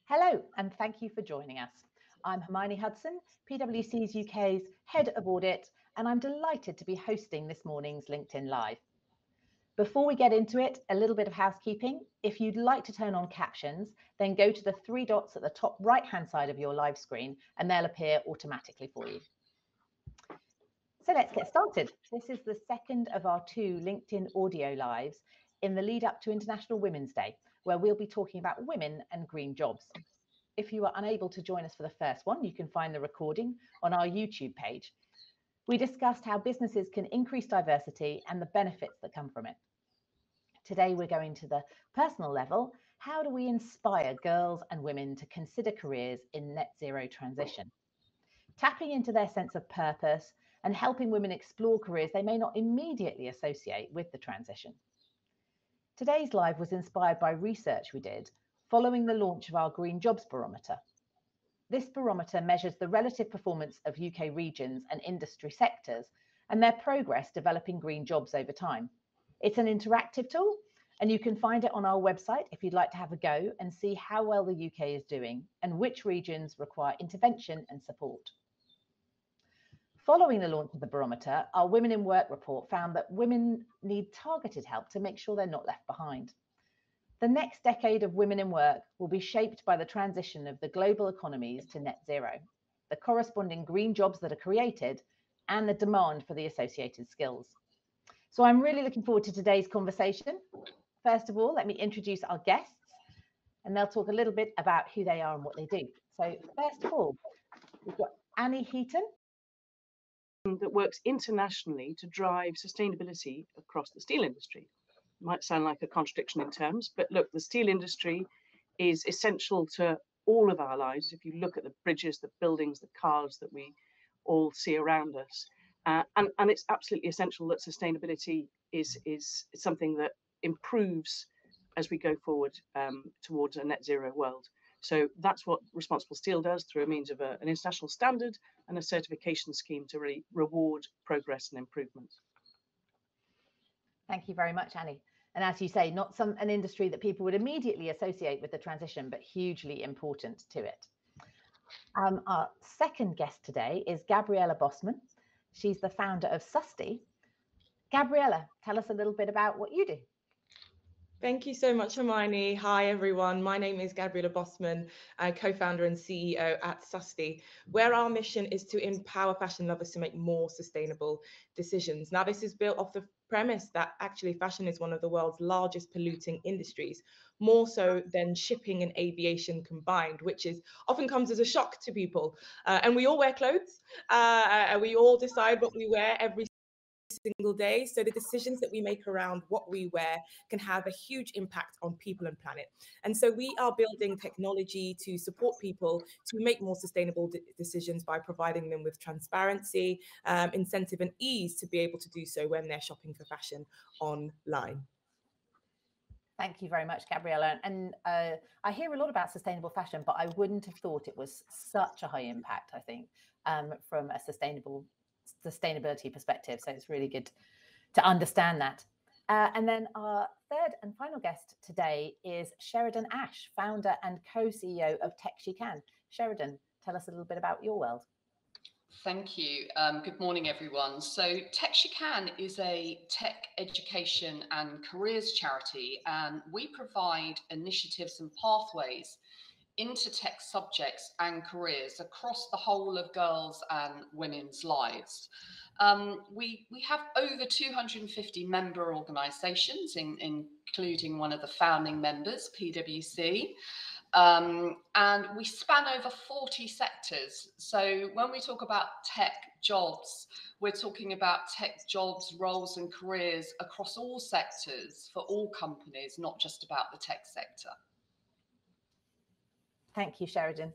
Hello, and thank you for joining us. I'm Hermione Hudson, PwC's UK's Head of Audit, and I'm delighted to be hosting this morning's LinkedIn Live. Before we get into it, a little bit of housekeeping. If you'd like to turn on captions, then go to the three dots at the top right-hand side of your live screen, and they'll appear automatically for you. So let's get started. This is the second of our two LinkedIn audio lives in the lead up to International Women's Day, where we'll be talking about women and green jobs. If you are unable to join us for the first one, you can find the recording on our YouTube page. We discussed how businesses can increase diversity and the benefits that come from it. Today, we're going to the personal level. How do we inspire girls and women to consider careers in net zero transition? Tapping into their sense of purpose and helping women explore careers they may not immediately associate with the transition. Today's live was inspired by research we did following the launch of our Green Jobs Barometer. This barometer measures the relative performance of UK regions and industry sectors and their progress developing green jobs over time. It's an interactive tool, and you can find it on our website if you'd like to have a go and see how well the UK is doing and which regions require intervention and support. Following the launch of the barometer, our Women in Work report found that women need targeted help to make sure they're not left behind. The next decade of women in work will be shaped by the transition of the global economies to net zero, the corresponding green jobs that are created, and the demand for the associated skills. So I'm really looking forward to today's conversation. First of all, let me introduce our guests, and they'll talk a little bit about who they are and what they do. So first of all, we've got Annie Heaton, that works internationally to drive sustainability across the steel industry. It might sound like a contradiction in terms, but look, the steel industry is essential to all of our lives. If you look at the bridges, the buildings, the cars that we all see around us, and it's absolutely essential that sustainability is something that improves as we go forward towards a net zero world. So that's what Responsible Steel does through a means of an international standard and a certification scheme to really reward progress and improvement. Thank you very much, Annie. And as you say, not an industry that people would immediately associate with the transition, but hugely important to it. Our second guest today is Gabriella Bosman. She's the founder of Susty. Gabriella, tell us a little bit about what you do. Thank you so much, Hermione. Hi, everyone. My name is Gabriella Bosman, co-founder and CEO at Susty, where our mission is to empower fashion lovers to make more sustainable decisions. Now, this is built off the premise that actually fashion is one of the world's largest polluting industries, more so than shipping and aviation combined, which often comes as a shock to people. And we all wear clothes, and we all decide what we wear every single day. So the decisions that we make around what we wear can have a huge impact on people and planet. And so we are building technology to support people to make more sustainable decisions by providing them with transparency, incentive and ease to be able to do so when they're shopping for fashion online. Thank you very much, Gabriella. And I hear a lot about sustainable fashion, but I wouldn't have thought it was such a high impact, I think, from a sustainability perspective. So it's really good to understand that. And then our third and final guest today is Sheridan Ash, founder and co-CEO of Tech She Can. Sheridan, tell us a little bit about your world. Thank you. Good morning, everyone. So Tech She Can is a tech education and careers charity, and we provide initiatives and pathways into tech subjects and careers across the whole of girls' and women's lives. We have over 250 member organisations, including one of the founding members, PwC, and we span over 40 sectors. So when we talk about tech jobs, we're talking about tech jobs, roles and careers across all sectors for all companies, not just about the tech sector. Thank you, Sheridan.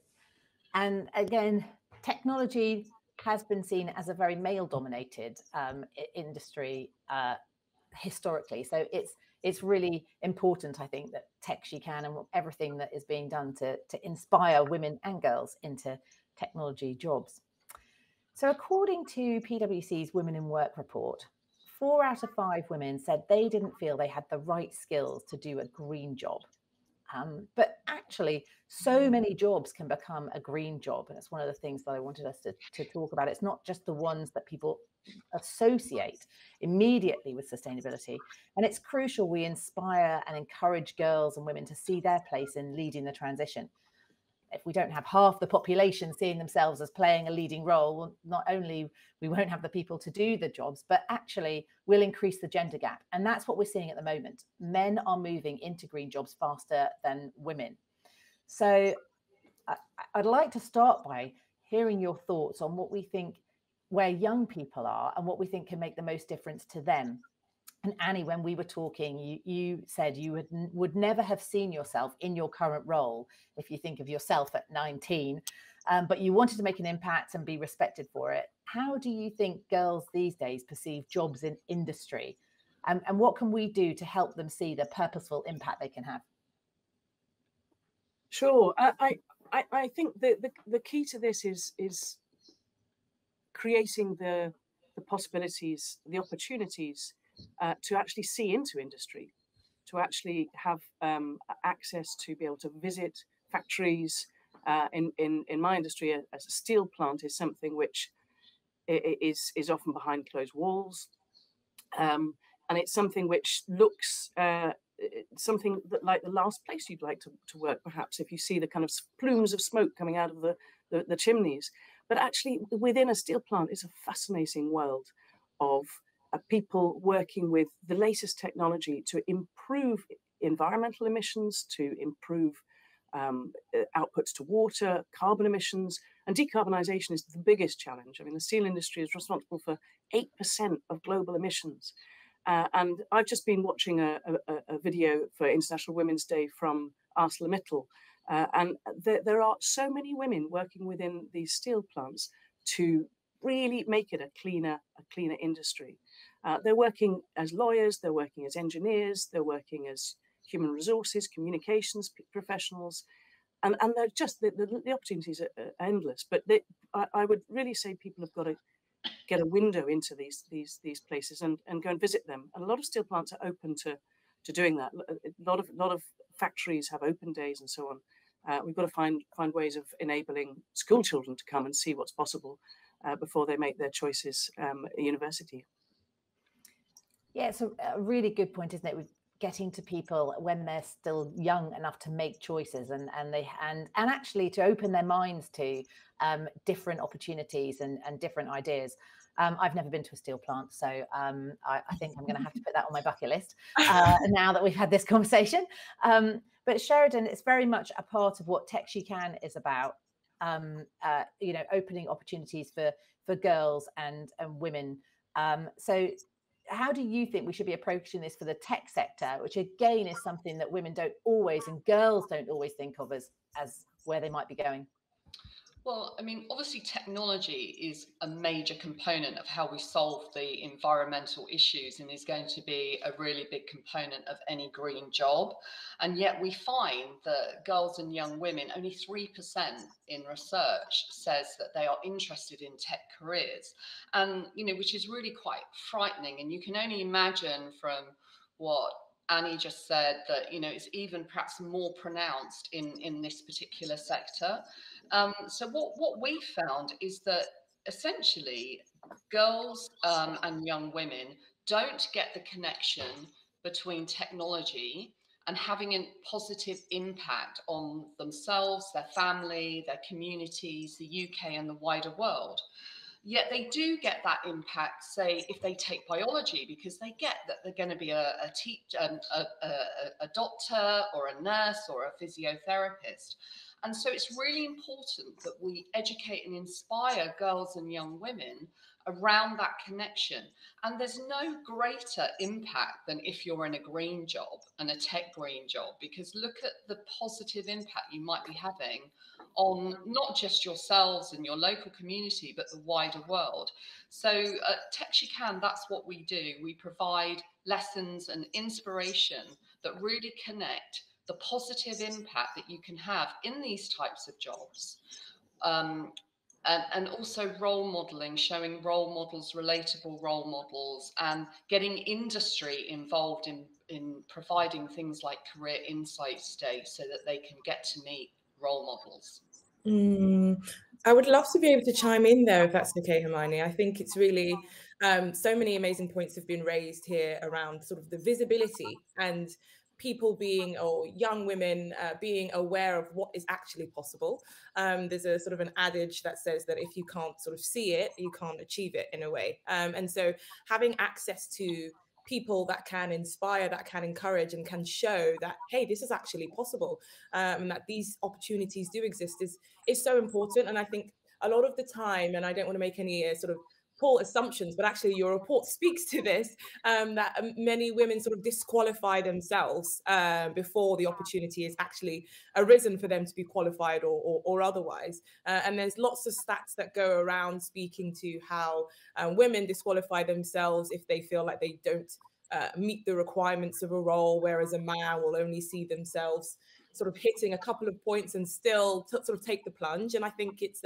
And again, technology has been seen as a very male-dominated industry historically. So it's really important, I think, that Tech She Can and everything that is being done to inspire women and girls into technology jobs. So according to PwC's Women in Work report, 4 out of 5 women said they didn't feel they had the right skills to do a green job. But actually, so many jobs can become a green job. And it's one of the things that I wanted us to talk about. It's not just the ones that people associate immediately with sustainability. And it's crucial we inspire and encourage girls and women to see their place in leading the transition. If we don't have half the population seeing themselves as playing a leading role, well, not only we won't have the people to do the jobs, but actually we'll increase the gender gap. And that's what we're seeing at the moment. Men are moving into green jobs faster than women. So I'd like to start by hearing your thoughts on what we think, where young people are and what we think can make the most difference to them. And Annie, when we were talking, you said you would never have seen yourself in your current role if you think of yourself at 19, but you wanted to make an impact and be respected for it. How do you think girls these days perceive jobs in industry? And what can we do to help them see the purposeful impact they can have? Sure. I think the key to this is creating the possibilities, the opportunities to actually see into industry, to actually have access to be able to visit factories. In my industry, as a steel plant is something which is often behind closed walls, and it's something which looks something that like the last place you'd like to work, perhaps, if you see the kind of plumes of smoke coming out of the chimneys. But actually, within a steel plant is a fascinating world of people working with the latest technology to improve environmental emissions, to improve outputs to water, carbon emissions, and decarbonisation is the biggest challenge. I mean, the steel industry is responsible for 8% of global emissions. And I've just been watching a video for International Women's Day from ArcelorMittal, and there are so many women working within these steel plants to really make it a cleaner industry. They're working as lawyers, they're working as engineers, they're working as human resources, communications professionals, and they're just the opportunities are endless. But I would really say people have got to get a window into these places and go and visit them. And a lot of steel plants are open to doing that. A lot of factories have open days and so on. We've got to find ways of enabling school children to come and see what's possible before they make their choices at university. Yeah, it's a really good point, isn't it? With getting to people when they're still young enough to make choices and actually to open their minds to different opportunities and different ideas. I've never been to a steel plant, so I think I'm going to have to put that on my bucket list now that we've had this conversation. But Sheridan, it's very much a part of what Tech She Can is about. Opening opportunities for girls and women. So how do you think we should be approaching this for the tech sector, which again is something that women don't always and girls don't always think of as where they might be going? Well, I mean, obviously technology is a major component of how we solve the environmental issues and is going to be a really big component of any green job. And yet we find that girls and young women, only 3% in research says that they are interested in tech careers. And, which is really quite frightening. And you can only imagine from what Annie just said that, it's even perhaps more pronounced in this particular sector. So what we found is that essentially girls and young women don't get the connection between technology and having a positive impact on themselves, their family, their communities, the UK and the wider world. Yet they do get that impact, say, if they take biology, because they get that they're going to be a doctor or a nurse or a physiotherapist. And so it's really important that we educate and inspire girls and young women around that connection. And there's no greater impact than if you're in a green job and a tech green job, because look at the positive impact you might be having on not just yourselves and your local community, but the wider world. So at Tech She Can, that's what we do. We provide lessons and inspiration that really connect the positive impact that you can have in these types of jobs And also role modeling, showing role models, relatable role models, and getting industry involved in providing things like career insights day so that they can get to meet role models. I would love to be able to chime in there if that's okay, Hermione. I think it's really so many amazing points have been raised here around sort of the visibility and people being, or young women being aware of what is actually possible. There's a sort of an adage that says that if you can't sort of see it, you can't achieve it in a way. And so having access to people that can inspire, that can encourage, and can show that, hey, this is actually possible, and that these opportunities do exist is so important. And I think a lot of the time, and I don't want to make any sort of poor assumptions, but actually your report speaks to this, that many women sort of disqualify themselves before the opportunity is actually arisen for them to be qualified or otherwise. And there's lots of stats that go around speaking to how women disqualify themselves if they feel like they don't meet the requirements of a role, whereas a man will only see themselves sort of hitting a couple of points and still sort of take the plunge. And I think it's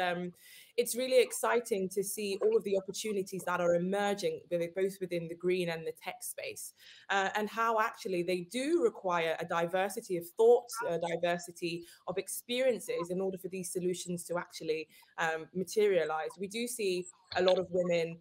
really exciting to see all of the opportunities that are emerging, both within the green and the tech space, and how actually they do require a diversity of thought, a diversity of experiences in order for these solutions to actually materialize. We do see a lot of women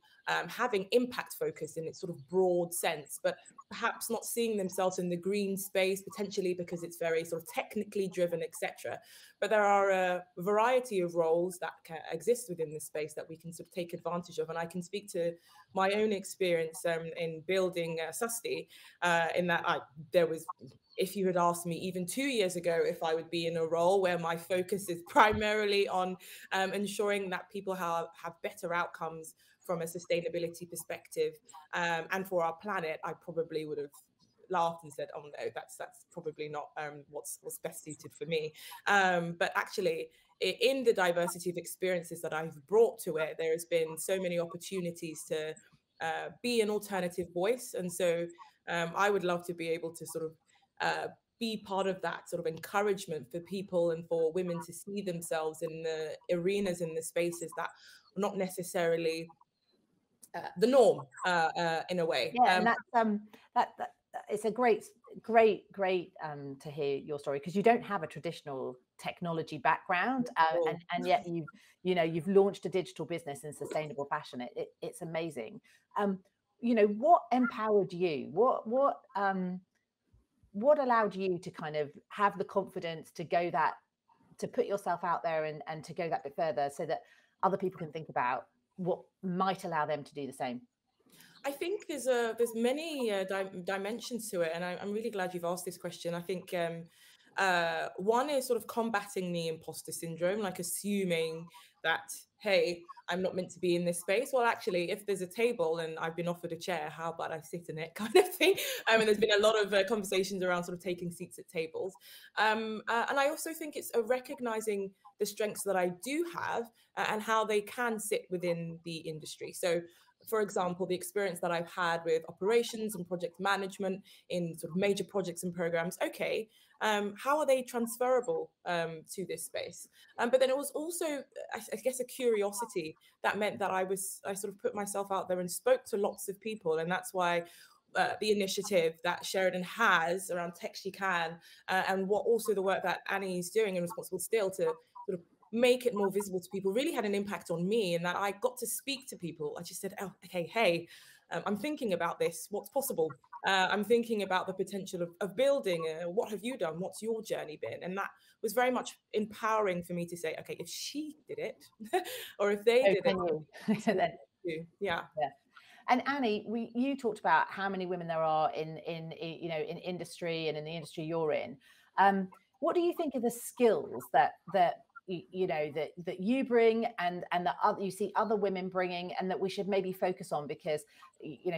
having impact focus in its sort of broad sense, but perhaps not seeing themselves in the green space, potentially because it's very sort of technically driven, etc. But there are a variety of roles that can exist within this space that we can sort of take advantage of. And I can speak to my own experience in building Susty, in that there was, if you had asked me even 2 years ago if I would be in a role where my focus is primarily on ensuring that people have better outcomes from a sustainability perspective and for our planet, I probably would have laughed and said, oh no, that's probably not what's best suited for me. But actually, in the diversity of experiences that I've brought to it, there has been so many opportunities to be an alternative voice. And so I would love to be able to sort of be part of that sort of encouragement for people and for women to see themselves in the arenas, in the spaces that are not necessarily the norm in a way. Yeah, and that's it's a great to hear your story, because you don't have a traditional technology background, and yet you've launched a digital business in sustainable fashion. It's amazing. What empowered you? What allowed you to kind of have the confidence to to put yourself out there and to go that bit further, so that other people can think about what might allow them to do the same? I think there's many dimensions to it, and I'm really glad you've asked this question. I think one is sort of combating the imposter syndrome, like assuming that, hey, I'm not meant to be in this space. Well, actually, if there's a table and I've been offered a chair, how about I sit in it, kind of thing. And there's been a lot of conversations around sort of taking seats at tables. And I also think it's recognizing the strengths that I do have and how they can sit within the industry. So, for example, the experience that I've had with operations and project management in sort of major projects and programs. Okay, how are they transferable to this space? But then it was also, I guess, a curiosity that meant that I sort of put myself out there and spoke to lots of people. And that's why the initiative that Sheridan has around Tech She Can, and what also the work that Annie is doing in Responsible Steel to sort of make it more visible to people really had an impact on me, and that I got to speak to people. I just said, oh, okay, hey, I'm thinking about this. What's possible? I'm thinking about the potential of building. What have you done? What's your journey been? And that was very much empowering for me to say, okay, if she did it, or if they did it, yeah. And Annie, you talked about how many women there are in industry and in the industry you're in. What do you think are the skills that you bring and that you see other women bringing, and that we should maybe focus on? Because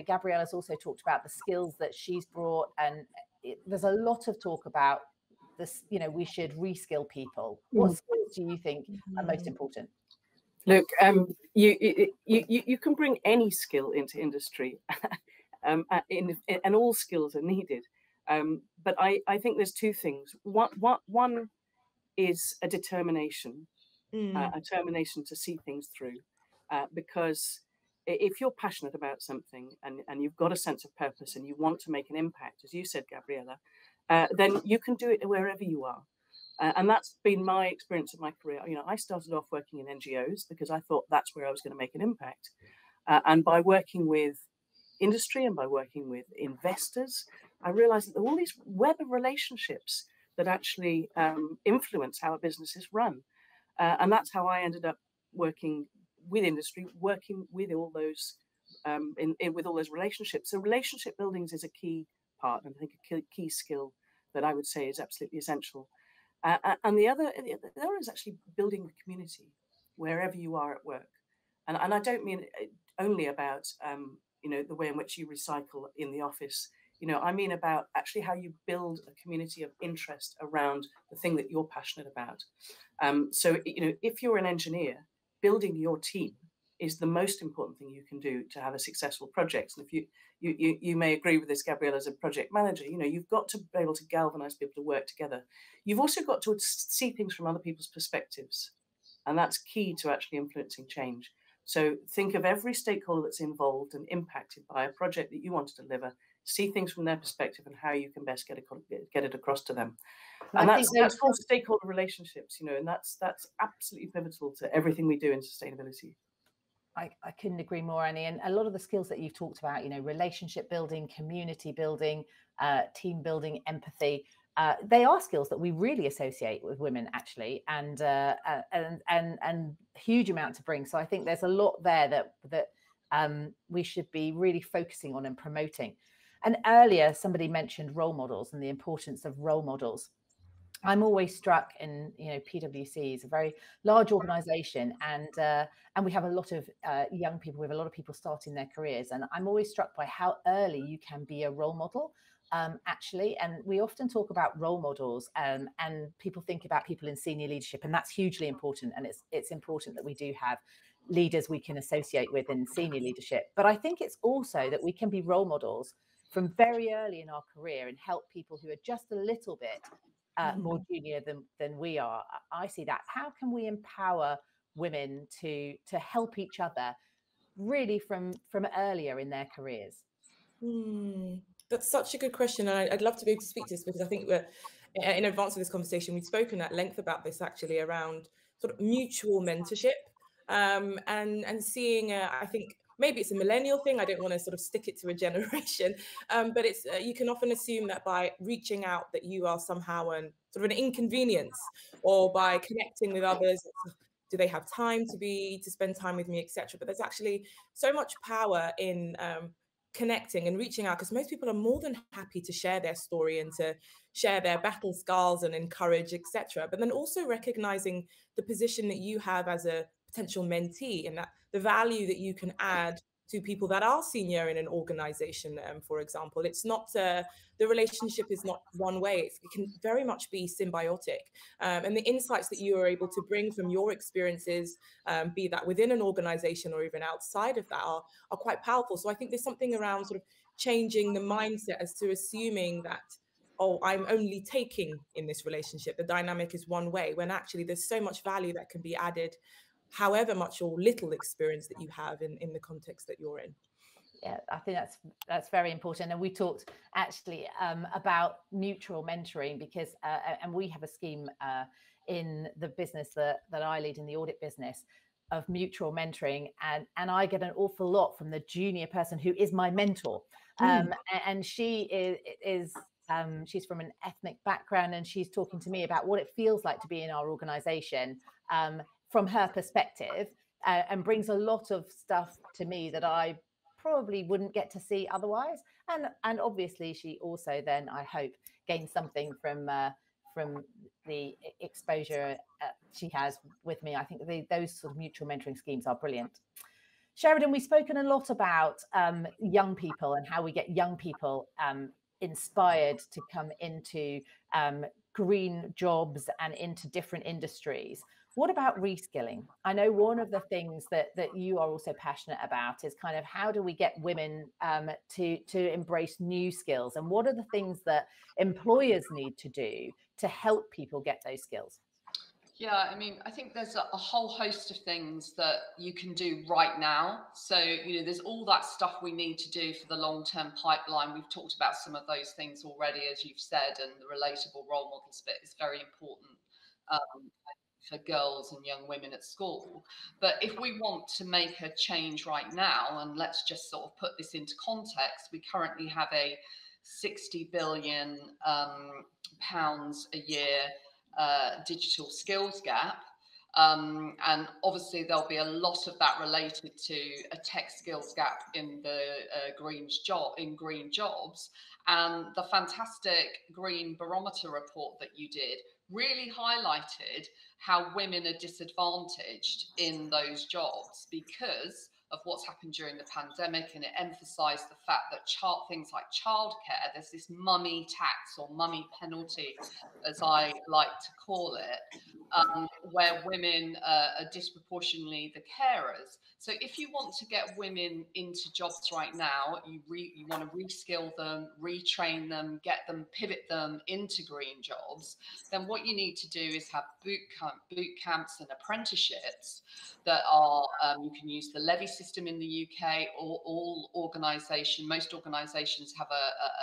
Gabriella's also talked about the skills that she's brought, and there's a lot of talk about this. We should reskill people. What skills do you think are most important? Look, you can bring any skill into industry, and all skills are needed. But I think there's two things. One is a determination a determination to see things through, because if you're passionate about something and you've got a sense of purpose and you want to make an impact, as you said, Gabriella, then you can do it wherever you are. And that's been my experience of my career. You know, I started off working in NGOs because I thought that's where I was going to make an impact. And by working with industry and by working with investors, I realized that there were all these web of relationships that actually influence how a business is run. And that's how I ended up working with industry, working with all those with all those relationships. So relationship buildings is a key part, and I think a key skill that I would say is absolutely essential. And the other is actually building a community wherever you are at work. And I don't mean only about you know, the way in which you recycle in the office. You know, I mean about actually how you build a community of interest around the thing that you're passionate about. So, you know, if you're an engineer, building your team is the most important thing you can do to have a successful project. And if you may agree with this, Gabrielle, as a project manager, you know, you've got to be able to galvanize people to work together. You've also got to see things from other people's perspectives. And that's key to actually influencing change. So think of every stakeholder that's involved and impacted by a project that you want to deliver, see things from their perspective and how you can best get it across to them. And that's called stakeholder relationships, you know, and that's absolutely pivotal to everything we do in sustainability. I couldn't agree more, Annie. And a lot of the skills that you've talked about, you know, relationship building, community building, team building, empathy, they are skills that we really associate with women, actually, and huge amount to bring. So I think there's a lot there that we should be really focusing on and promoting. And earlier, somebody mentioned role models and the importance of role models. I'm always struck in, you know, PwC is a very large organization, and we have a lot of young people. We have a lot of people starting their careers, and I'm always struck by how early you can be a role model, actually. And we often talk about role models, and people think about people in senior leadership, and that's hugely important. And it's important that we do have leaders we can associate with in senior leadership. But I think it's also that we can be role models from very early in our career and help people who are just a little bit more junior than we are. I see that. How can we empower women to help each other really from earlier in their careers? That's such a good question, and I'd love to be able to speak to this, because I think we're in advance of this conversation, we've spoken at length about this, actually, around sort of mutual mentorship, and seeing, I think maybe it's a millennial thing. I don't want to sort of stick it to a generation, but it's you can often assume that by reaching out that you are somehow sort of an inconvenience, or by connecting with others, do they have time to spend time with me, etc. But there's actually so much power in connecting and reaching out, because most people are more than happy to share their story and to share their battle scars and encourage, etc. But then also recognizing the position that you have as a potential mentee, and that the value that you can add to people that are senior in an organization. For example, it's not the relationship is not one way. It can very much be symbiotic, and the insights that you are able to bring from your experiences, be that within an organization or even outside of that, are quite powerful. So I think there's something around sort of changing the mindset as to assuming that, oh, I'm only taking in this relationship, the dynamic is one way, when actually there's so much value that can be added, however much or little experience that you have in the context that you're in. Yeah, I think that's very important. And we talked actually about mutual mentoring, because and we have a scheme in the business that I lead, in the audit business, of mutual mentoring, and I get an awful lot from the junior person who is my mentor, and she is she's from an ethnic background, and she's talking to me about what it feels like to be in our organization from her perspective, and brings a lot of stuff to me that I probably wouldn't get to see otherwise. And obviously she also then, I hope, gains something from the exposure she has with me. I think those sort of mutual mentoring schemes are brilliant. Sheridan, we've spoken a lot about young people and how we get young people inspired to come into green jobs and into different industries. What about reskilling? I know one of the things that you are also passionate about is kind of how do we get women to embrace new skills, and what are the things that employers need to do to help people get those skills? Yeah, I mean, I think there's a whole host of things that you can do right now. So, there's all that stuff we need to do for the long-term pipeline. We've talked about some of those things already, as you've said, and the relatable role models bit is very important um, for girls and young women at school. But if we want to make a change right now, and let's just sort of put this into context, we currently have a 60 billion pounds a year digital skills gap. And obviously there'll be a lot of that related to a tech skills gap in the green jobs. And the fantastic Green Barometer report that you did really highlighted how women are disadvantaged in those jobs because of what's happened during the pandemic, and it emphasized the fact that things like childcare, there's this mummy tax or mummy penalty, as I like to call it, where women are disproportionately the carers. So if you want to get women into jobs right now, you want to reskill them, retrain them, pivot them into green jobs, then what you need to do is have boot camps and apprenticeships that are, you can use the levy system in the UK, or most organisations have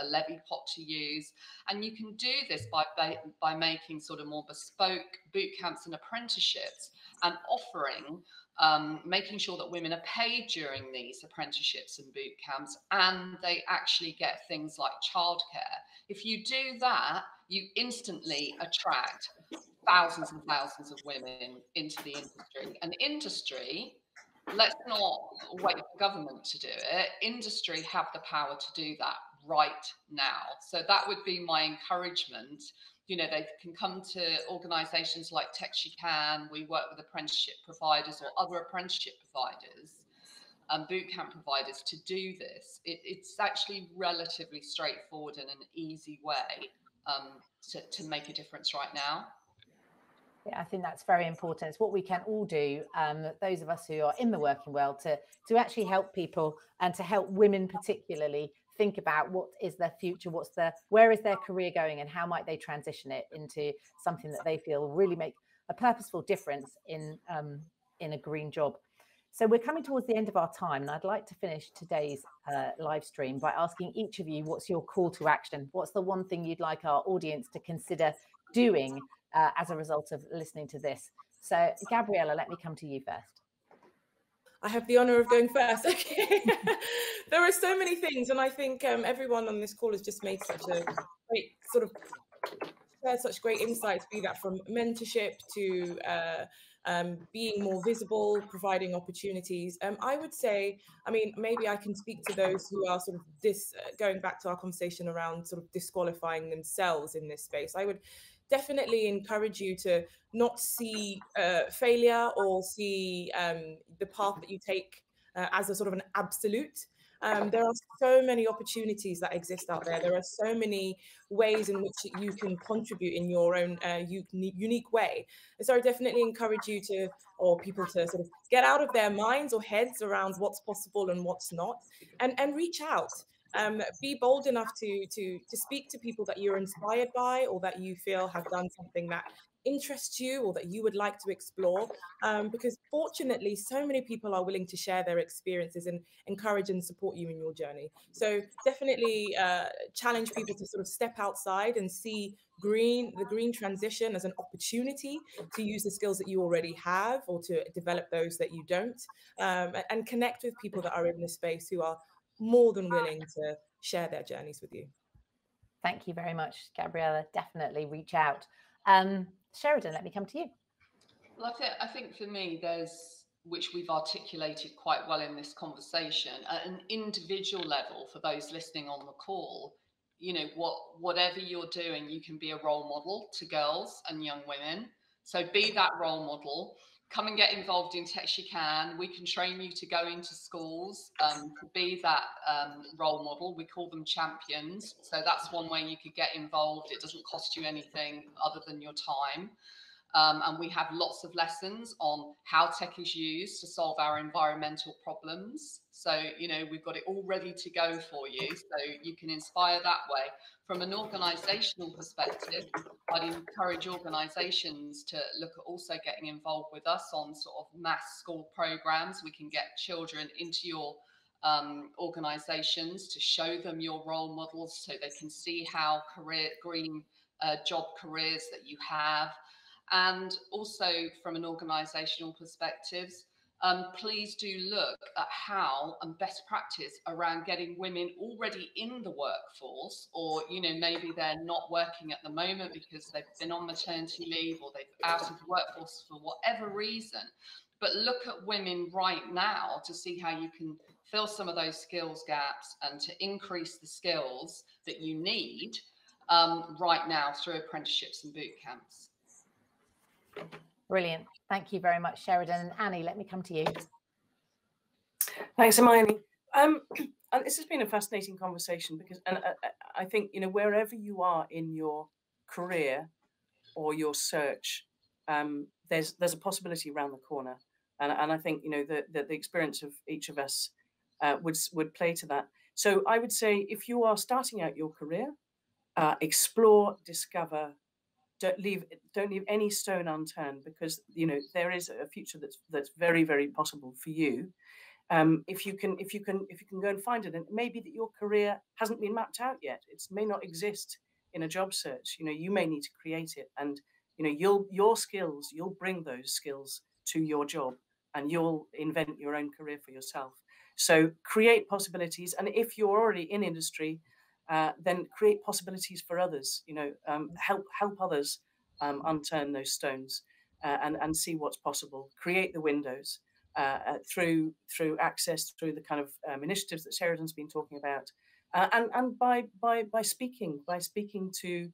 a levy pot to use. And you can do this by making sort of more bespoke boot camps and apprenticeships, and offering, making sure that women are paid during these apprenticeships and boot camps, and they actually get things like childcare. If you do that, you instantly attract thousands and thousands of women into the industry. And industry, let's not wait for government to do it. Industry have the power to do that right now. So that would be my encouragement. They can come to organisations like TechSheCan. We work with apprenticeship providers or other apprenticeship providers and bootcamp providers to do this. It's actually relatively straightforward and an easy way to make a difference right now. Yeah, I think that's very important. It's what we can all do, those of us who are in the working world, to actually help people and to help women particularly think about what is their future, where is their career going, and how might they transition it into something that they feel will really make a purposeful difference in a green job. So we're coming towards the end of our time, and I'd like to finish today's live stream by asking each of you, what's your call to action? What's the one thing you'd like our audience to consider doing as a result of listening to this? So Gabriella, let me come to you first. I have the honor of going first. Okay. There are so many things, and I think everyone on this call has just made such a great sort of shared such great insights, be that from mentorship to being more visible, providing opportunities. I would say, maybe I can speak to those who are sort of going back to our conversation around sort of disqualifying themselves in this space. I would definitely encourage you to not see failure or see the path that you take as a sort of an absolute. There are so many opportunities that exist out there. There are so many ways in which you can contribute in your own unique way. And so I definitely encourage you or people to sort of get out of their minds or heads around what's possible and what's not, and reach out. Be bold enough to speak to people that you're inspired by, or that you feel have done something that interests you or that you would like to explore, because fortunately so many people are willing to share their experiences and encourage and support you in your journey. So definitely challenge people to sort of step outside and see the green transition as an opportunity to use the skills that you already have, or to develop those that you don't, and connect with people that are in this space who are more than willing to share their journeys with you. Thank you very much, Gabriella. Definitely reach out. Sheridan, let me come to you. Well, I think for me, which we've articulated quite well in this conversation, at an individual level, for those listening on the call, whatever you're doing, you can be a role model to girls and young women. So be that role model. Come and get involved in TechSheCan. We can train you to go into schools to be that role model. We call them champions. So that's one way you could get involved. It doesn't cost you anything other than your time. And we have lots of lessons on how tech is used to solve our environmental problems. So, you know, we've got it all ready to go for you, so you can inspire that way. From an organisational perspective, I'd encourage organisations to look at also getting involved with us on sort of mass school programmes. We can get children into your organisations to show them your role models so they can see how green job careers that you have. And also from an organisational perspective, please do look at how and best practice around getting women already in the workforce, or, you know, maybe they're not working at the moment because they've been on maternity leave or they've out of the workforce for whatever reason. But look at women right now to see how you can fill some of those skills gaps and to increase the skills that you need right now through apprenticeships and boot camps. Brilliant. Thank you very much, Sheridan. And Annie, let me come to you. Thanks, Hermione. And this has been a fascinating conversation because, I think, you know, wherever you are in your career or your search, there's a possibility around the corner, and I think, you know, the experience of each of us would play to that. So I would say, if you are starting out your career, explore, discover. Don't leave any stone unturned, because, you know, there is a future that's very, very possible for you. If you can go and find it, and maybe that your career hasn't been mapped out yet. It may not exist in a job search. You know, you may need to create it, and, you know, you'll bring those skills to your job, and you'll invent your own career for yourself. So create possibilities, and if you're already in industry, then create possibilities for others. You know, help others unturn those stones, and see what's possible. Create the windows through access, through the kind of initiatives that Sheridan's been talking about, and by speaking to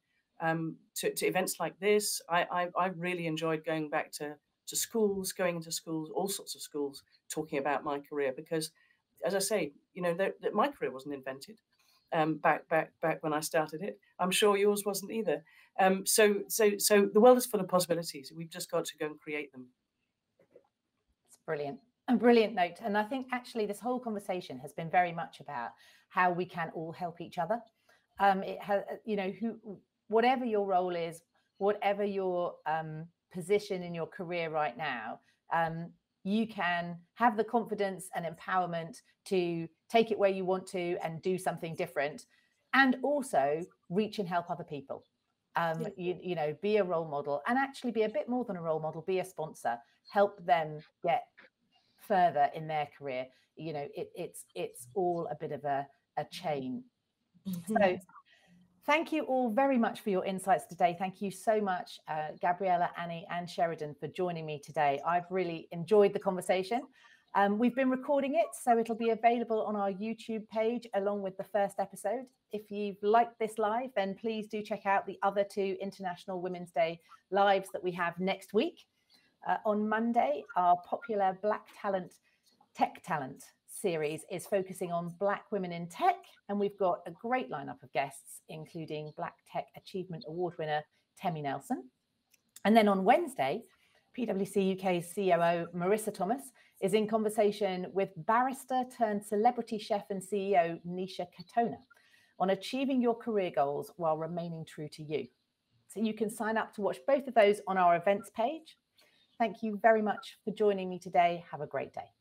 events like this. I really enjoyed going back to schools, going into schools, all sorts of schools, talking about my career, because, as I say, you know, my career wasn't invented back when I started it. I'm sure yours wasn't either. So the world is full of possibilities. We've just got to go and create them. It's brilliant. A brilliant note. And I think actually this whole conversation has been very much about how we can all help each other. It has, you know, whatever your role is, whatever your position in your career right now, you can have the confidence and empowerment to take it where you want to and do something different, and also reach and help other people. You know, be a role model, and actually be a bit more than a role model, be a sponsor, help them get further in their career. You know, it's all a bit of a chain. So thank you all very much for your insights today. Thank you so much, Gabriella, Annie and Sheridan, for joining me today. I've really enjoyed the conversation. We've been recording it, so it'll be available on our YouTube page along with the first episode. If you've liked this live, then please do check out the other 2 International Women's Day lives that we have next week. On Monday, our popular Black Talent, Tech Talent series is focusing on Black women in tech, and we've got a great lineup of guests, including Black Tech Achievement Award winner Temi Nelson. And then on Wednesday, PwC UK's COO Marissa Thomas is in conversation with barrister turned celebrity chef and CEO Nisha Katona on achieving your career goals while remaining true to you. So you can sign up to watch both of those on our events page. Thank you very much for joining me today. Have a great day.